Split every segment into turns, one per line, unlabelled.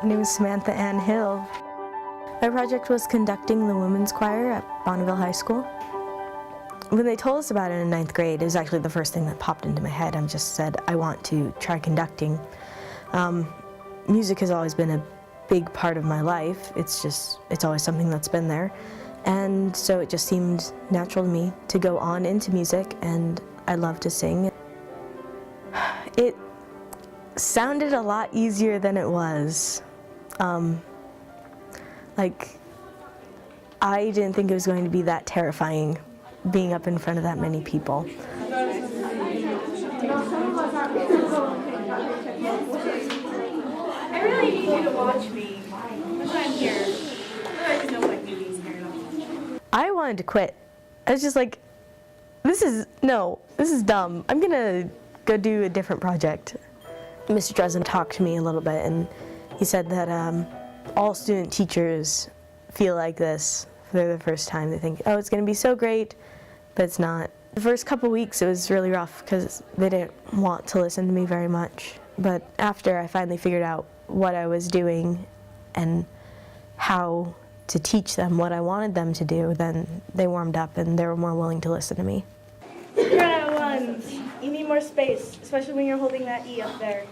My name is Samantha Hill. My project was conducting the women's choir at Bonneville High School. When they told us about it in 9th grade, it was actually the first thing that popped into my head. I just said, I want to try conducting. Music has always been a big part of my life. It's always something that's been there. And so it just seemed natural to me to go on into music, and I love to sing. It sounded a lot easier than it was. I didn't think it was going to be that terrifying, being up in front of that many people.
I really need you to watch me. That's why I'm here. Otherwise, no point me being here at all.
I wanted to quit. I was just like, this is dumb. I'm gonna go do a different project. Mr. Dresden talked to me a little bit, and he said that all student teachers feel like this for the first time. They think, oh, it's gonna be so great, but it's not. The first couple weeks it was really rough because they didn't want to listen to me very much. But after I finally figured out what I was doing and how to teach them what I wanted them to do, then they warmed up and they were more willing to listen to me.
You're out of ones. You need more space, especially when you're holding that E up there.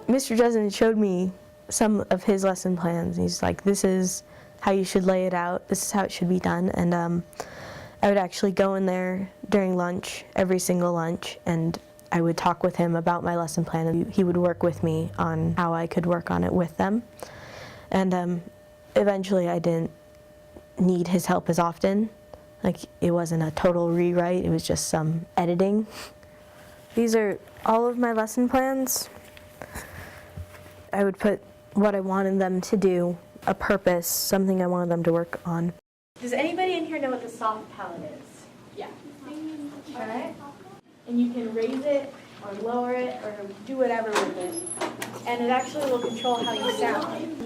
Mr. Dresden showed me some of his lesson plans. He's like, this is how you should lay it out, this is how it should be done. And I would actually go in there during lunch, every single lunch, and I would talk with him about my lesson plan, and he would work with me on how I could work on it with them. And eventually I didn't need his help as often. Like, it wasn't a total rewrite, it was just some editing. These are all of my lesson plans. I would put what I wanted them to do, a purpose, something I wanted them to work on.
Does anybody in here know what the soft palate is? Yeah. Okay. And you can raise it or lower it or do whatever with it. And it actually will control how you sound.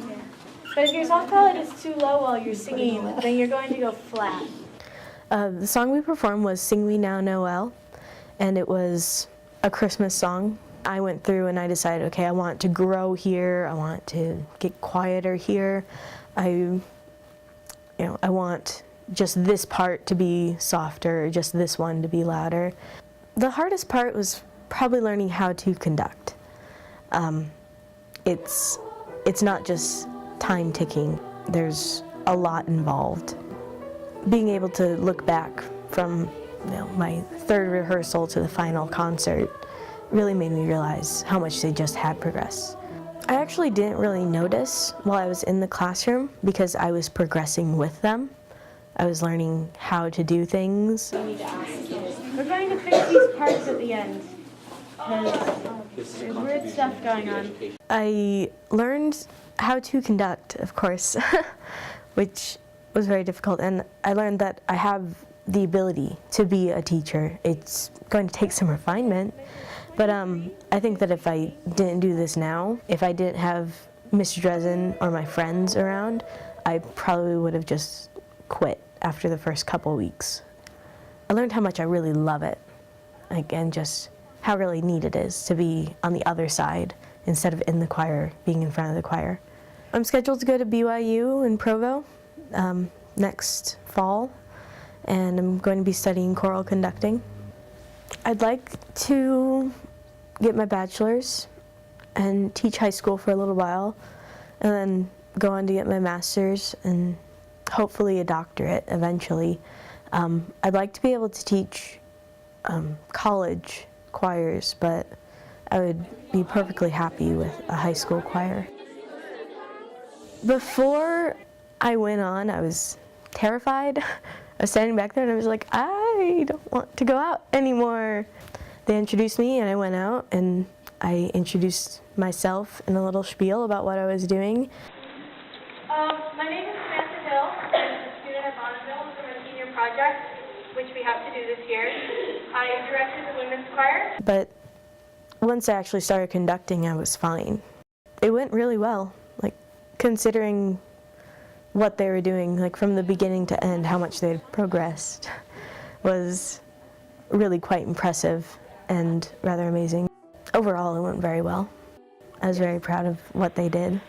But if your soft palate is too low while you're singing, then you're going to go flat.
The song we performed was Sing We Now Noel, and it was a Christmas song. I went through and I decided, okay, I want to grow here, I want to get quieter here. I want just this part to be softer, just this one to be louder. The hardest part was probably learning how to conduct. It's not just time ticking. There's a lot involved. Being able to look back from my third rehearsal to the final concert really made me realize how much they just had progressed. I actually didn't really notice while I was in the classroom because I was progressing with them. I was learning how to do things.
We're going to fix these parts at the end because there's weird stuff going on.
I learned how to conduct, of course, which was very difficult, and I learned that I have the ability to be a teacher. It's going to take some refinement, but I think that if I didn't do this now, if I didn't have Mr. Dresden or my friends around, I probably would have just quit after the first couple weeks. I learned how much I really love it, and just how really neat it is to be on the other side instead of in the choir, being in front of the choir. I'm scheduled to go to BYU in Provo next fall, and I'm going to be studying choral conducting. I'd like to get my bachelor's and teach high school for a little while, and then go on to get my master's and hopefully a doctorate eventually. I'd like to be able to teach college choirs, but I would be perfectly happy with a high school choir. Before I went on, I was terrified. I was standing back there and I was like, I don't want to go out anymore. They introduced me and I went out and I introduced myself in a little spiel about what I was doing.
My name is Samantha Hill. I'm a student at Bonneville for my senior project, which we have to do this year. I directed the women's choir.
But once I actually started conducting, I was fine. It went really well, considering what they were doing, from the beginning to end, how much they had progressed was really quite impressive. and rather amazing. Overall, it went very well. I was very proud of what they did.